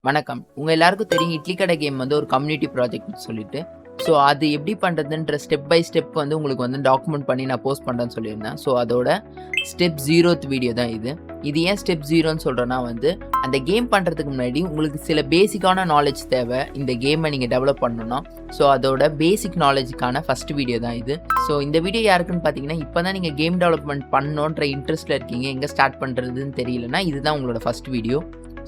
வணக்கம். உங்க எல்லாருக்கும் தெரியும் இட்லி கடை கேம் வந்து ஒரு கம்யூனிட்டி ப்ராஜெக்ட்னு சொல்லிட்டு. ஸோ அது எப்படி பண்ணுறதுன்ற ஸ்டெப் பை ஸ்டெப் வந்து உங்களுக்கு வந்து டாக்குமெண்ட் பண்ணி நான் போஸ்ட் பண்ணுறேன்னு சொல்லியிருந்தேன். ஸோ அதோட ஸ்டெப் 0th வீடியோ தான் இது. இது ஏன் ஸ்டெப் 0ன்னு சொல்கிறேன்னா வந்து அந்த கேம் பண்ணுறதுக்கு முன்னாடி உங்களுக்கு சில பேசிக்கான நாலேஜ் தேவை. இந்த கேமை நீங்கள் டெவலப் பண்ணணும்னா ஸோ அதோட பேசிக் நாலேஜுக்கான ஃபஸ்ட் வீடியோ தான் இது. ஸோ இந்த வீடியோ யாருக்குன்னு பார்த்தீங்கன்னா இப்போ தான் நீங்கள் கேம் டெவலப்மெண்ட் பண்ணணுன்ற இன்ட்ரெஸ்ட்டில் இருக்கீங்க, எங்கே ஸ்டார்ட் பண்ணுறதுன்னு தெரியலனா இதுதான் உங்களோட first video.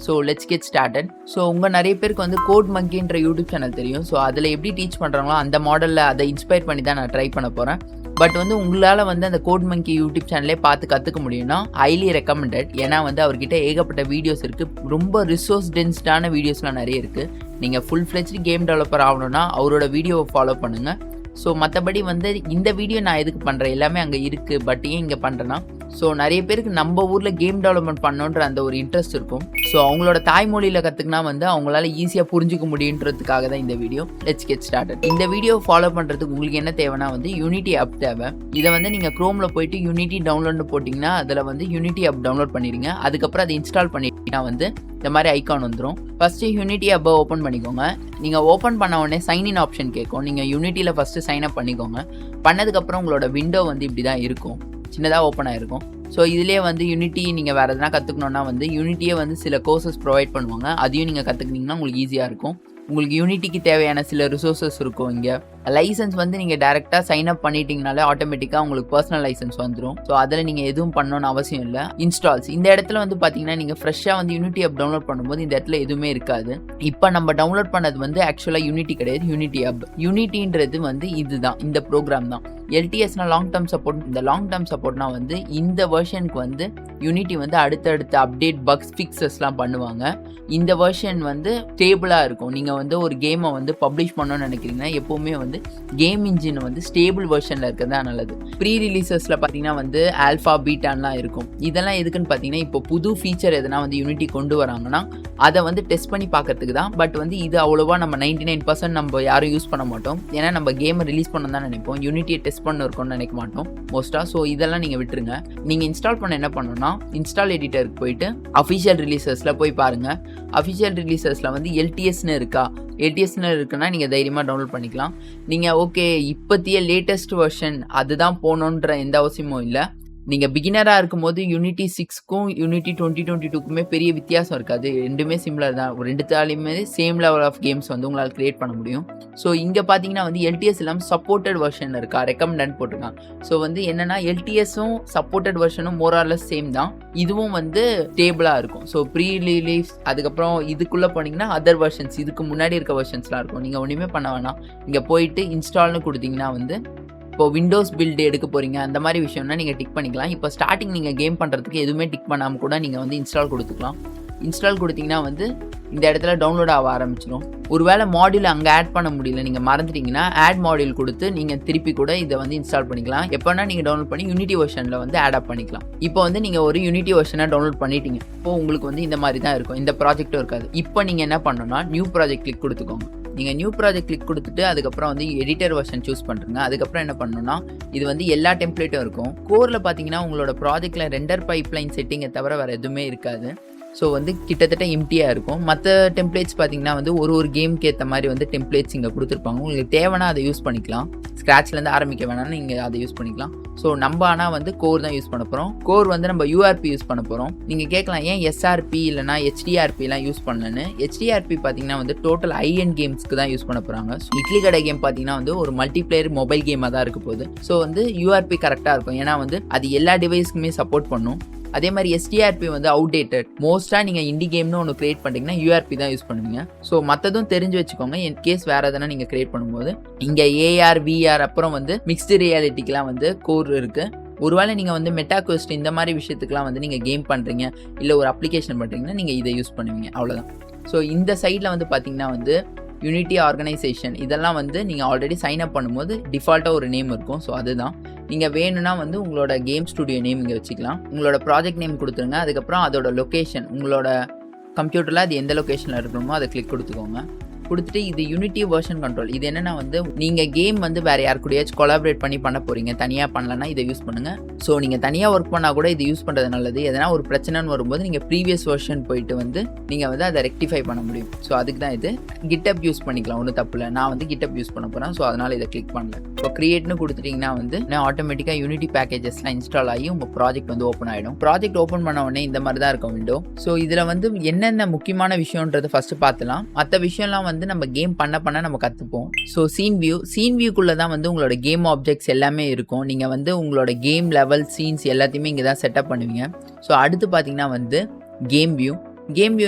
So let's get started. So உங்கள் நிறைய பேருக்கு வந்து கோட் மங்கின்ற யூடியூப் சேனல் தெரியும். ஸோ அதில் எப்படி டீச் பண்ணுறாங்களோ அந்த மாடலில் அதை இன்ஸ்பயர் பண்ணி தான் நான் ட்ரை பண்ண போகிறேன். பட் வந்து உங்களால் வந்து அந்த கோட் மங்கி யூடியூப் சேனலே பார்த்து கற்றுக்க முடியும்னா ஹைலி ரெக்கமெண்டட். ஏன்னா வந்து அவர்கிட்ட ஏகப்பட்ட வீடியோஸ் இருக்குது, ரொம்ப ரிசோர்ஸ் டென்ஸ்டான வீடியோஸ்லாம் நிறைய இருக்குது. நீங்கள் ஃபுல் ஃப்ளெஜ்டு கேம் டெவலப்பர் ஆகணும்னா அவரோட வீடியோவை ஃபாலோ பண்ணுங்கள். ஸோ மற்றபடி வந்து இந்த வீடியோ நான் எதுக்கு பண்ணுறேன், எல்லாமே அங்கே இருக்குது. பட் ஏன் இங்கே பண்ணுறேன்னா ஸோ நிறைய பேருக்கு நம்ம ஊரில் கேம் டெவலப்மெண்ட் பண்ணணுன்ற அந்த ஒரு இன்ட்ரெஸ்ட் இருக்கும். ஸோ அவங்களோட தாய்மொழியில் கற்றுக்கினா வந்து அவங்களால ஈஸியாக புரிஞ்சிக்க முடியுன்றதுக்காக தான் இந்த வீடியோ. Let's get started. இந்த வீடியோ ஃபாலோ பண்ணுறதுக்கு உங்களுக்கு என்ன தேவைன்னா வந்து யூனிட்டி ஆப் தேவை. இதை வந்து நீங்கள் க்ரோமில் போயிட்டு யூனிட்டி டவுன்லோட்னு போட்டிங்கன்னா அதில் வந்து யூனிட்டி ஆப் டவுன்லோட் பண்ணிடுங்க. அதுக்கப்புறம் அதை இன்ஸ்டால் பண்ணிட்டீங்கன்னா வந்து இந்த மாதிரி ஐக்கான் வந்துடும். ஃபஸ்ட்டு யூனிட்டி ஆப்பை ஓப்பன் பண்ணிக்கோங்க. நீங்கள் ஓப்பன் பண்ண உடனே சைன்இன் ஆப்ஷன் கேட்கும். நீங்கள் யூனிட்டியில் ஃபஸ்ட்டு சைன் அப் பண்ணிக்கோங்க. பண்ணதுக்கப்புறம் உங்களோட விண்டோ வந்து இப்படி தான் இருக்கும், சின்னதாக ஓப்பன் ஆகிருக்கும். ஸோ இதிலே வந்து யூனிட்டி நீங்கள் வேறு எதனா கற்றுக்கணுன்னா வந்து யூனிட்டியே வந்து சில கோர்சஸ் ப்ரொவைட் பண்ணுவாங்க. அதையும் நீங்கள் கற்றுக்கிட்டிங்கன்னா உங்களுக்கு ஈஸியாக இருக்கும். உங்களுக்கு யூனிட்டிக்கு தேவையான சில ரிசோர்ஸஸ் இருக்கும். இங்கே லைசன்ஸ் வந்து நீங்கள் டேரெக்டாக சைன் அப் பண்ணிட்டீங்கனாலே ஆட்டோமேட்டிக்காக உங்களுக்கு பர்சனல் லைசன்ஸ் வந்துடும். ஸோ அதில் நீங்கள் எதுவும் பண்ணணும்னு அவசியம் இல்லை. இன்ஸ்டால்ஸ் இந்த இடத்துல வந்து பார்த்தீங்கன்னா நீங்கள் ஃப்ரெஷ்ஷாக வந்து யூனிட்டி ஆப் டவுன்லோட் பண்ணும்போது இந்த இடத்துல எதுவுமே இருக்காது. இப்போ நம்ம டவுன்லோட் பண்ணது வந்து ஆக்சுவலாக யூனிட்டி கிடையாது, யூனிட்டி ஆப். யூனிட்டின்றது வந்து இதுதான், இந்த ப்ரோக்ராம் தான். எல்டிஎஸ்னா லாங் டேர்ம் சப்போர்ட். இந்த லாங் டேர்ம் சப்போர்ட்னா வந்து இந்த வெர்ஷனுக்கு வந்து யூனிட்டி வந்து அடுத்தடுத்த அப்டேட் பக்ஸ் ஃபிக்ஸஸ்லாம் பண்ணுவாங்க. இந்த வெர்ஷன் வந்து ஸ்டேபிளாக இருக்கும். நீங்கள் வந்து ஒரு கேமை வந்து பப்ளிஷ் பண்ணணும்னு நினைக்கிறீங்கன்னா எப்போவுமே வந்து கேம் இன்ஜின் வந்து ஸ்டேபிள் வெர்ஷனில் இருக்கிறது தான் நல்லது. ப்ரீ ரிலீசஸில் பார்த்தீங்கன்னா வந்து ஆல்ஃபா பீட்டான்லாம் இருக்கும். இதெல்லாம் எதுக்குன்னு பார்த்தீங்கன்னா இப்போ புது ஃபீச்சர் எதனா வந்து யூனிட்டி கொண்டு வராங்கன்னா அதை வந்து டெஸ்ட் பண்ணி பார்க்கறதுக்கு தான். பட் வந்து இது அவ்வளோவா நம்ம 99% நம்ம யாரும் யூஸ் பண்ண மாட்டோம். ஏன்னா நம்ம கேமை ரிலீஸ் பண்ண தான் நினைப்போம், யூனிட்டியை டெஸ்ட் பண்ண இருக்கும்னு நினைக்க மாட்டோம் மோஸ்ட்டாக. ஸோ இதெல்லாம் நீங்கள் விட்டுருங்க. நீங்கள் இன்ஸ்டால் பண்ண என்ன பண்ணணும்னா இன்ஸ்டால் எடிட்டருக்கு போயிட்டு அஃபிஷியல் ரிலீசஸில் போய் பாருங்கள். அஃபிஷியல் ரிலீசஸில் வந்து எல்டிஎஸ்னு இருக்கா, எல்டிஎஸ்னு இருக்குன்னா நீங்கள் தைரியமாக டவுன்லோட் பண்ணிக்கலாம். நீங்கள் ஓகே இப்போத்திய லேட்டஸ்ட் வெர்ஷன் அதுதான் போகணுன்ற எந்த அவசியமும் இல்லை. நீங்கள் பிகினராக இருக்கும்போது யூனிட்டி 6க்கும் யூனிட்டி 2022க்குமே பெரிய வித்தியாசம் இருக்காது, ரெண்டுமே சிமிலர் தான். ரெண்டுத்தாலையுமே சேம் லெவல் ஆஃப் கேம்ஸ் வந்து உங்களால் க்ரியேட் பண்ண முடியும். ஸோ இங்கே பார்த்தீங்கன்னா வந்து எல்டிஎஸ் இல்லாமல் சப்போர்ட்டட் வெர்ஷன் இருக்கா, ரெக்கமெண்டட் போட்டிருக்காங்க. ஸோ வந்து என்னென்னா எல்டிஎஸும் சப்போர்ட்டட் வெர்ஷனும் மோரார்லெஸ் சேம் தான். இதுவும் வந்து ஸ்டேபிளாக இருக்கும். ஸோ ப்ரீ ரிலீஸ் அதுக்கப்புறம் இதுக்குள்ளே போனீங்கன்னா அதர் வெர்ஷன்ஸ், இதுக்கு முன்னாடி இருக்க வெர்ஷன்ஸ்லாம் இருக்கும். நீங்கள் ஒன்றுமே பண்ண வேணாம். இங்கே போயிட்டு இன்ஸ்டால்னு கொடுத்தீங்கன்னா வந்து இப்போ விண்டோஸ் பில்டு எடுக்க போகிறீங்க அந்த மாதிரி விஷயம்னா நீங்கள் டிக் பண்ணிக்கலாம். இப்போ ஸ்டார்டிங் நீங்கள் கேம் பண்ணுறதுக்கு எதுவுமே டிக் பண்ணாமல் கூட நீங்கள் வந்து இன்ஸ்டால் கொடுத்துக்கலாம். இன்ஸ்டால் கொடுத்தீங்கன்னா வந்து இந்த இடத்துல டவுன்லோட் ஆக ஆரம்பிச்சிடும். ஒருவேளை மாடியூல் அங்கே ஆட் பண்ண முடியல, நீங்கள் மறந்துட்டீங்கன்னா ஆட் மாடியூல் கொடுத்து நீங்கள் திருப்பி கூட இதை வந்து இன்ஸ்டால் பண்ணிக்கலாம். எப்போனா நீங்கள் டவுன்லோட் பண்ணி யூனிட்டி வெர்ஷனில் வந்து ஆட் அப் பண்ணிக்கலாம். இப்போ வந்து நீங்கள் ஒரு யூனிட்டி வெர்ஷனை டவுன்லோட் பண்ணிட்டீங்க. இப்போ உங்களுக்கு வந்து இந்த மாதிரி தான் இருக்கும், இந்த ப்ராஜெக்ட்டும் இருக்காது. இப்போ நீங்கள் என்ன பண்ணணும்னா நியூ ப்ராஜெக்ட் கிளிக் கொடுத்துக்கோங்க. நீங்கள் நியூ ப்ராஜெக்ட் கிளிக் கொடுத்துட்டு அதுக்கப்புறம் வந்து எடிட்டர் வெர்ஷன் சூஸ் பண்ணுறங்க. அதுக்கப்புறம் என்ன பண்ணணும்னா இது வந்து எல்லா டெம்ப்ளேட்டும் இருக்கும். கோரில் பார்த்தீங்கன்னா உங்களோட ப்ராஜெக்டில் ரெண்டர் பைப்லைன் செட்டிங்கை தவிர வேறு எதுவுமே இருக்காது. ஸோ வந்து கிட்டத்தட்ட எம்டியாக இருக்கும். மற்ற டெம்ப்ளேட்ஸ் பார்த்தீங்கன்னா வந்து ஒரு கேமுக்கு ஏற்ற மாதிரி வந்து டெம்ப்ளேட்ஸ் இங்கே கொடுத்துருப்பாங்க. உங்களுக்கு தேவைன்னா அதை யூஸ் பண்ணிக்கலாம். ஸ்க்ராட்ச்லேருந்து ஆரம்பிக்க வேணாம்னு நீங்கள் அதை யூஸ் பண்ணிக்கலாம். ஸோ நம்ம ஆனால் வந்து கோர் தான் யூஸ் பண்ண போகிறோம். கோர் வந்து நம்ம யூஆர்பி யூஸ் பண்ண போகிறோம். நீங்கள் கேட்கலாம் ஏன் எஸ்ஆர்பி இல்லைனா ஹெச்டிஆர்பிலாம் யூஸ் பண்ணலன்னு. ஹெச்டிஆர்பி பார்த்தீங்கன்னா வந்து டோட்டல் ஐஎன் கேம்ஸ்க்கு தான் யூஸ் பண்ண போகிறாங்க. இட்லி கடை கேம் பார்த்தீங்கன்னா வந்து ஒரு மல்டிப்ளேயர் மொபைல் கேமாக தான் இருக்க போகுது. ஸோ வந்து யூஆர்பி கரெக்டாக இருக்கும், ஏன்னா வந்து அது எல்லா டிவைஸ்க்குமே சப்போர்ட் பண்ணும். அதே மாதிரி எஸ்டிஆர்பி வந்து அவுடேட்டட். மோஸ்ட்டாக நீங்கள் இண்டி கேம்னு ஒன்று கிரியேட் பண்ணிங்கன்னா யூஆர்பி தான் யூஸ் பண்ணுவீங்க. ஸோ மற்றதும் தெரிஞ்சு வச்சுக்கோங்க. என் கேஸ் வேறு எதனா நீங்கள் கிரியேட் பண்ணும்போது இங்கே ஏஆர் விஆர் அப்புறம் வந்து மிக்ஸ்டு ரியாலிட்டிக்கெலாம் வந்து கோர் இருக்குது. ஒருவேளை நீங்கள் வந்து மெட்டா குவெஸ்ட் இந்த மாதிரி விஷயத்துக்குலாம் வந்து நீங்கள் கேம் பண்ணுறீங்க இல்லை ஒரு அப்ளிகேஷன் பண்ணுறீங்கன்னா நீங்கள் இதை யூஸ் பண்ணுவீங்க, அவ்வளோதான். ஸோ இந்த சைடில் வந்து பார்த்தீங்கன்னா வந்து யூனிட்டி ஆர்கனைசேஷன் இதெல்லாம் வந்து நீங்கள் ஆல்ரெடி சைன் அப் பண்ணும்போது டிஃபால்ட்டாக ஒரு நேம் இருக்கும். ஸோ அதுதான் நீங்கள் வேணும்னா வந்து உங்களோட கேம் ஸ்டுடியோ நேம் இங்கே வச்சுக்கலாம். உங்களோட ப்ராஜெக்ட் நேம் கொடுத்துருங்க. அதுக்கப்புறம் அதோட லொக்கேஷன் உங்களோட கம்ப்யூட்டரில் அது எந்த லொக்கேஷனில் இருக்கணுமோ அதை கிளிக் கொடுத்துக்கோங்க. கொடுத்துட்டு இது யூனிட்டி வெர்ஷன் கண்ட்ரோல். இது என்னன்னா வந்து நீங்க கேம் வந்து வேற யார் கூடயாச்சும் கொலாபரேட் பண்ணி பண்ண போறீங்க, தனியா பண்ணலன்னா இதை யூஸ் பண்ணுங்க. ஸோ நீங்க தனியா ஒர்க் பண்ணா கூட இது யூஸ் பண்றது நல்லது. எதனா ஒரு பிரச்சனைன்னு வரும்போது நீங்க ப்ரீவியஸ் வெர்ஷன் போயிட்டு வந்து நீங்க வந்து அதை ரெக்டிஃபை பண்ண முடியும். ஸோ அதுக்கு தான் இது. கிட்டப் யூஸ் பண்ணிக்கலாம், ஒன்றும் தப்பு இல்லை. நான் வந்து கிட்டப் யூஸ் பண்ண போறேன், ஸோ அதனால இதை கிளிக் பண்ணல. ஸோ கிரியேட்னு கொடுத்துட்டீங்கன்னா வந்து ஆட்டோமேட்டிக்கா யூனிட்டி பேக்கேஜஸ்லாம் இன்ஸ்டால் ஆகி உங்க ப்ராஜெக்ட் வந்து ஓப்பன் ஆயிடும். ப்ராஜெக்ட் ஓப்பன் பண்ண உடனே இந்த மாதிரி தான் இருக்கும் விண்டோ. ஸோ இதுல வந்து என்னென்ன முக்கியமான விஷயம்ன்றது ஃபர்ஸ்ட் பார்த்துலாம். மற்ற விஷயம்லாம் வந்து நம்ம கேம் பண்ண நம்ம கற்றுப்போம். ஸோ சீன் வியூக்குள்ளே தான் வந்து உங்களோட கேம் ஆப்ஜெக்ட்ஸ் எல்லாமே இருக்கும். நீங்கள் வந்து உங்களோட கேம் லெவல் சீன்ஸ் எல்லாத்தையுமே இங்கே தான் செட்டப் பண்ணுவீங்க. ஸோ அடுத்து பார்த்தீங்கன்னா வந்து கேம் வியூ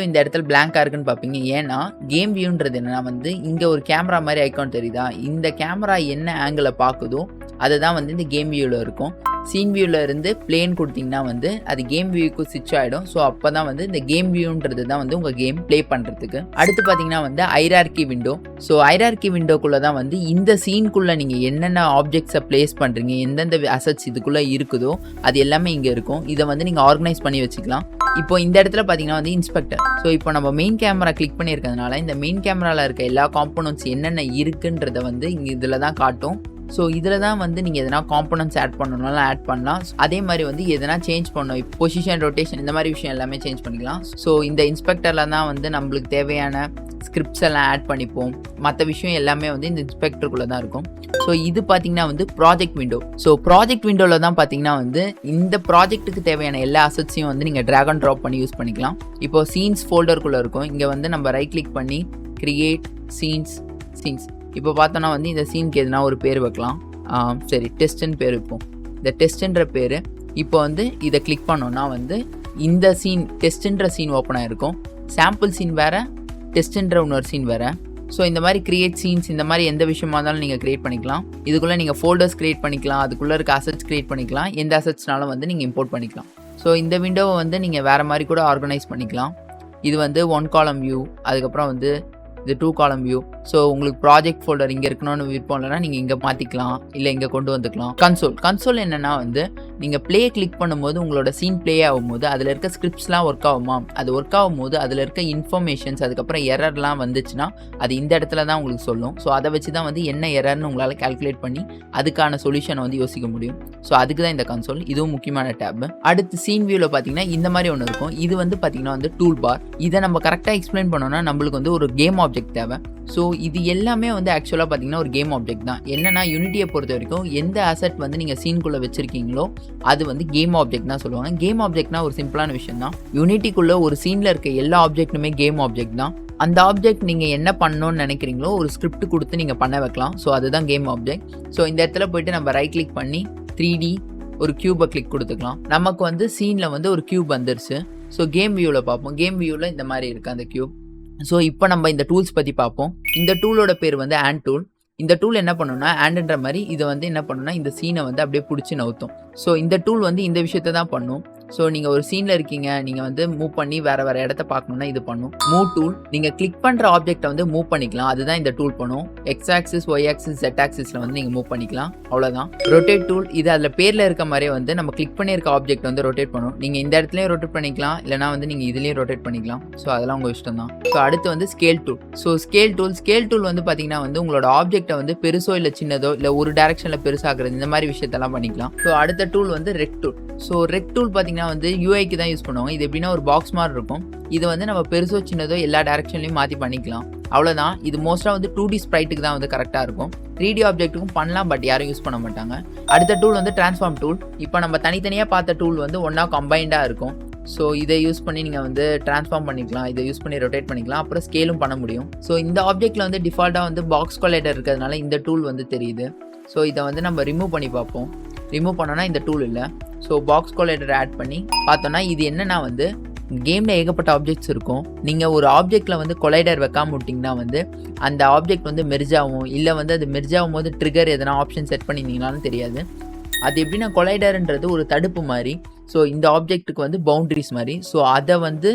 இந்த இடத்துல பிளாங்காக இருக்குன்னு பார்ப்பீங்க. ஏன்னா கேம் வியூன்றது என்னன்னா வந்து இங்கே ஒரு கேமரா மாதிரி ஐக்கான் தெரியுதா, இந்த கேமரா என்ன ஆங்கிளில் பார்க்குதோ அதை தான் வந்து இந்த கேம் வியூவில் இருக்கும். சீன் வியூவில் இருந்து பிளேன் கொடுத்தீங்கன்னா வந்து அது கேம் வியூக்கு ஸ்விட்ச் ஆகிடும். ஸோ அப்போ தான் வந்து இந்த கேம் வியூன்றது தான் வந்து உங்கள் கேம் ப்ளே பண்ணுறதுக்கு. அடுத்து பார்த்தீங்கன்னா வந்து ஹைரார்கி விண்டோ. ஸோ ஹைரார்கி விண்டோக்குள்ளே தான் வந்து இந்த சீனுக்குள்ளே நீங்கள் என்னென்ன ஆப்ஜெக்ட்ஸை ப்ளேஸ் பண்ணுறீங்க, எந்தெந்த அசட்ஸ் இதுக்குள்ளே இருக்குதோ அது எல்லாமே இங்கே இருக்கும். இதை வந்து நீங்கள் ஆர்கனைஸ் பண்ணி வச்சுக்கலாம். இப்போ இந்த இடத்துல பார்த்தீங்கன்னா வந்து இன்ஸ்பெக்டர். ஸோ இப்போ நம்ம மெயின் கேமரா கிளிக் பண்ணியிருக்கிறதுனால இந்த மெயின் கேமராவில் இருக்க எல்லா காம்போனன்ட்ஸ் என்னென்ன இருக்குன்றத வந்து இங்கே இதில் தான் காட்டும். ஸோ இதில் தான் வந்து நீங்கள் எதனா காம்போனன்ட்ஸ் ஆட் பண்ணணும்னாலும் ஆட் பண்ணலாம். அதே மாதிரி வந்து எதனா சேஞ்ச் பண்ணணும், இப்போ பொசிஷன், ரொட்டேஷன், இந்த மாதிரி விஷயம் எல்லாமே சேஞ்ச் பண்ணிக்கலாம். ஸோ இந்த இன்ஸ்பெக்டரில் தான் வந்து நம்மளுக்கு தேவையான ஸ்கிரிப்ட்ஸ் எல்லாம் ஆட் பண்ணிப்போம். மற்ற விஷயம் எல்லாமே வந்து இந்த இன்ஸ்பெக்டருக்குள்ளே தான் இருக்கும். ஸோ இது பார்த்தீங்கன்னா வந்து ப்ராஜெக்ட் விண்டோ. ஸோ ப்ராஜெக்ட் விண்டோவில் தான் பார்த்தீங்கன்னா வந்து இந்த ப்ராஜெக்ட்டுக்கு தேவையான எல்லா அசட்ஸையும் வந்து நீங்கள் ட்ராக் அண்ட் ட்ராப் பண்ணி யூஸ் பண்ணிக்கலாம். இப்போ சீன்ஸ் ஃபோல்டருக்குள்ளே இருக்கும். இங்கே வந்து நம்ம ரைட் கிளிக் பண்ணி கிரியேட் சீன்ஸ். இப்போ பார்த்தோன்னா வந்து இந்த சீனுக்கு எதுனா ஒரு பேர் வைக்கலாம். சரி, டெஸ்ட்டுன்னு பேர் வைப்போம். இந்த டெஸ்ட்டுன்ற பேர். இப்போ வந்து இதை கிளிக் பண்ணோன்னா வந்து இந்த சீன் டெஸ்ட்டுன்ற சீன் ஓப்பன் ஆகிருக்கும். சாம்பிள் சீன் வேறு, டெஸ்ட்டுன்ற இன்னொரு சீன் வேறு. ஸோ இந்த மாதிரி கிரியேட் சீன்ஸ், இந்த மாதிரி எந்த விஷயமா இருந்தாலும் நீங்கள் கிரியேட் பண்ணிக்கலாம். இதுக்குள்ளே நீங்கள் ஃபோல்டர்ஸ் கிரியேட் பண்ணிக்கலாம், அதுக்குள்ளே இருக்க அசட்ஸ் கிரியேட் பண்ணிக்கலாம், எந்த அசட்ஸ்னாலும் வந்து நீங்கள் இம்போர்ட் பண்ணிக்கலாம். ஸோ இந்த விண்டோவை வந்து நீங்கள் வேறு மாதிரி கூட ஆர்கனைஸ் பண்ணிக்கலாம். இது வந்து 1 காலம் வியூ, அதுக்கப்புறம் வந்து இது 2 காலம் வியூ. ஸோ உங்களுக்கு ப்ராஜெக்ட் ஃபோல்டர் இங்கே இருக்கணும்னு விருப்பம் இல்லைனா நீங்கள் இங்கே மாற்றிக்கலாம், இல்லை இங்கே கொண்டு வந்துக்கலாம். கன்சோல் என்னென்னா வந்து நீங்கள் ப்ளே கிளிக் பண்ணும்போது உங்களோட சீன் ப்ளே ஆகும்போது அதில் இருக்க ஸ்கிரிப்ட்ஸ்லாம் ஒர்க் ஆகுமா, அது ஒர்க் ஆகும்போது அதில் இருக்க இன்ஃபர்மேஷன்ஸ், அதுக்கப்புறம் எரர்லாம் வந்துச்சுன்னா அது இந்த இடத்துல தான் உங்களுக்கு சொல்லும். ஸோ அதை வச்சு தான் வந்து என்ன எரர்னு உங்களால் கால்குலேட் பண்ணி அதுக்கான சொல்யூஷனை வந்து யோசிக்க முடியும். ஸோ அதுக்கு தான் இந்த கன்சோல். இதுவும் முக்கியமான டேப். அடுத்து சீன் வியூவில் பார்த்தீங்கன்னா இந்த மாதிரி ஒன்று இருக்கும். இது வந்து பார்த்தீங்கன்னா வந்து டூல் பார். இதை நம்ம கரெக்டாக எக்ஸ்பிளைன் பண்ணோம்னா நம்மளுக்கு வந்து ஒரு கேம் ஆப்ஜெக்ட் தேவை. ஸோ இது எல்லாமே வந்து ஆக்சுவலாக பார்த்தீங்கன்னா ஒரு கேம் ஆப்ஜெக்ட் தான். என்னன்னா யூனிட்டியை பொறுத்த வரைக்கும் எந்த அசெட் வந்து நீங்கள் சீனுக்குள்ளே வச்சிருக்கீங்களோ அது வந்து கேம் ஆப்ஜெக்ட் தான் சொல்லுவாங்க. கேம் ஆப்ஜெக்ட்னா ஒரு சிம்பிளான விஷயம் தான். யூனிட்டிக்குள்ளே ஒரு சீனில் இருக்க எல்லா ஆப்ஜெக்ட்டுமே கேம் ஆப்ஜெக்ட் தான். அந்த ஆப்ஜெக்ட் நீங்கள் என்ன பண்ணணும்னு நினைக்கிறீங்களோ ஒரு ஸ்கிரிப்ட் கொடுத்து நீங்கள் பண்ண வைக்கலாம். ஸோ அதுதான் கேம் ஆப்ஜெக்ட். ஸோ இந்த இடத்துல போயிட்டு நம்ம ரைட் கிளிக் பண்ணி 3D ஒரு கியூபை கிளிக் கொடுத்துக்கலாம். நமக்கு வந்து சீனில் வந்து ஒரு கியூப் வந்துருச்சு. ஸோ கேம் வியூவில் பார்ப்போம். கேம் வியூவில் இந்த மாதிரி இருக்குது அந்த கியூப். ஸோ இப்போ நம்ம இந்த டூல்ஸ் பற்றி பார்ப்போம். இந்த டூலோட பேர் வந்து ஆண்ட் டூல். இந்த டூல் என்ன பண்ணுன்னா ஆண்ட்ன்ற மாதிரி இதை வந்து என்ன பண்ணுன்னா இந்த சீனை வந்து அப்படியே பிடிச்சி நவுத்தும். ஸோ இந்த டூல் வந்து இந்த விஷயத்தை தான் பண்ணும். ஸோ நீங்கள் ஒரு சீனில் இருக்கீங்க, நீங்கள் வந்து மூவ் பண்ணி வேறு இடத்த பார்க்கணுன்னா இது பண்ணும். மூவ் டூல், நீங்கள் கிளிக் பண்ணுற ஆப்ஜெக்டை வந்து மூவ் பண்ணிக்கலாம், அதுதான் இந்த டூல் பண்ணும். X axis, Y axis, Z ஆக்சிஸில் வந்து நீங்கள் மூவ் பண்ணிக்கலாம், அவ்வளோதான். ரொட்டேட் டூல், இது அதில் பேரில் இருக்க மாதிரியே வந்து நம்ம கிளிக் பண்ணியிருக்க ஆப்ஜெக்ட் வந்து ரொட்டேட் பண்ணும். நீங்கள் இந்த இடத்துலையும் ரொட்டேட் பண்ணிக்கலாம், இல்லைனா வந்து நீங்கள் இதுலேயும் ரொட்டேட் பண்ணிக்கலாம். ஸோ அதெல்லாம் உங்கள் இஷ்டம் தான். ஸோ அடுத்து வந்து scale tool. So scale tool வந்து பார்த்தீங்கன்னா வந்து உங்களோட ஆப்ஜெக்டை வந்து பெருசோ இல்லை சின்னதோ இல்லை ஒரு டேரக்ஷனில் பெருசாகிறது இந்த மாதிரி விஷயத்தெல்லாம் பண்ணிக்கலாம். ஸோ அடுத்த டூல் வந்து ரெக் டூல். ஸோ ரெக் டூல் பார்த்தீங்கன்னா வந்து யூஐக்கு தான் யூஸ் பண்ணுவாங்க. இது எப்படின்னா ஒரு பாக்ஸ் மாதிரி இருக்கும். இது வந்து நம்ம பெருசோ சின்னதோ எல்லா டேரக்ஷன்லையும் மாற்றி பண்ணிக்கலாம், அவ்வளோதான். இது மோஸ்ட்டாக வந்து 2D ஸ்ப்ரைட்டுக்கு தான் வந்து கரெக்டாக இருக்கும். 3D ஆப்ஜெக்ட்டுக்கும் பண்ணலாம், பட் யாரும் யூஸ் பண்ண மாட்டாங்க. அடுத்த டூல் வந்து டிரான்ஸ்ஃபார்ம் டூல். இப்போ நம்ம தனித்தனியாக பார்த்த டூல் வந்து ஒன்றா கம்பைண்டாக இருக்கும். ஸோ இதை யூஸ் பண்ணி நீங்கள் வந்து ட்ரான்ஸ்ஃபார்ம் பண்ணிக்கலாம், இதை யூஸ் பண்ணி ரொட்டேட் பண்ணிக்கலாம், அப்புறம் ஸ்கேலும் பண்ண முடியும். ஸோ இந்த ஆப்ஜெக்ட்டில் வந்து டிஃபால்ட்டாக வந்து பாக்ஸ் கொலைடர் இருக்கிறதுனால இந்த டூல் வந்து தெரியுது. ஸோ இதை வந்து நம்ம ரிமூவ் பண்ணி பார்ப்போம். ரிமூவ் பண்ணோன்னா இந்த டூல் இல்லை. ஸோ பாக்ஸ் கொலைடர் ஆட் பண்ணி பார்த்தோன்னா இது என்னென்னா வந்து கேமில் ஏகப்பட்ட ஆப்ஜெக்ட்ஸ் இருக்கும். நீங்கள் ஒரு ஆப்ஜெக்டில் வந்து கொலைடர் வைக்காம விட்டிங்கன்னா வந்து அந்த ஆப்ஜெக்ட் வந்து மெர்ஜ் ஆகும், இல்லை வந்து அது மெர்ஜ் ஆகும் போது ட்ரிகர் எதனா ஆப்ஷன் செட் பண்ணியிருந்தீங்கனாலும் தெரியாது. அது எப்படின்னா கொலைடர்ன்றது ஒரு தடுப்பு மாதிரி. ஸோ இந்த ஆப்ஜெக்ட்டுக்கு வந்து பவுண்ட்ரிஸ் மாதிரி. ஸோ அதை வந்து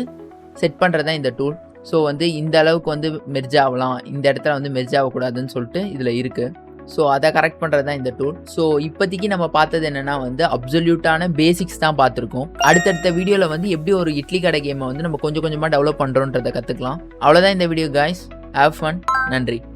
செட் பண்ணுறது தான் இந்த டூல். ஸோ வந்து இந்த அளவுக்கு வந்து மெர்ஜ் ஆகலாம், இந்த இடத்துல வந்து மெர்ஜ் ஆகக்கூடாதுன்னு சொல்லிட்டு இதில் இருக்குது. ஸோ அதை கரெக்ட் பண்ணுறது தான் இந்த டூல். ஸோ இப்போதைக்கு நம்ம பார்த்தது என்னென்னா வந்து அப்சல்யூட்டான பேசிக்ஸ் தான் பார்த்துருக்கோம். அடுத்தடுத்த வீடியோவில் வந்து எப்படி ஒரு இட்லி கடை கேமை வந்து நம்ம கொஞ்சம் கொஞ்சமாக டெவலப் பண்ணுறோன்றதை கற்றுக்கலாம். அவ்வளோதான் இந்த வீடியோ காய்ஸ். Have fun. நன்றி.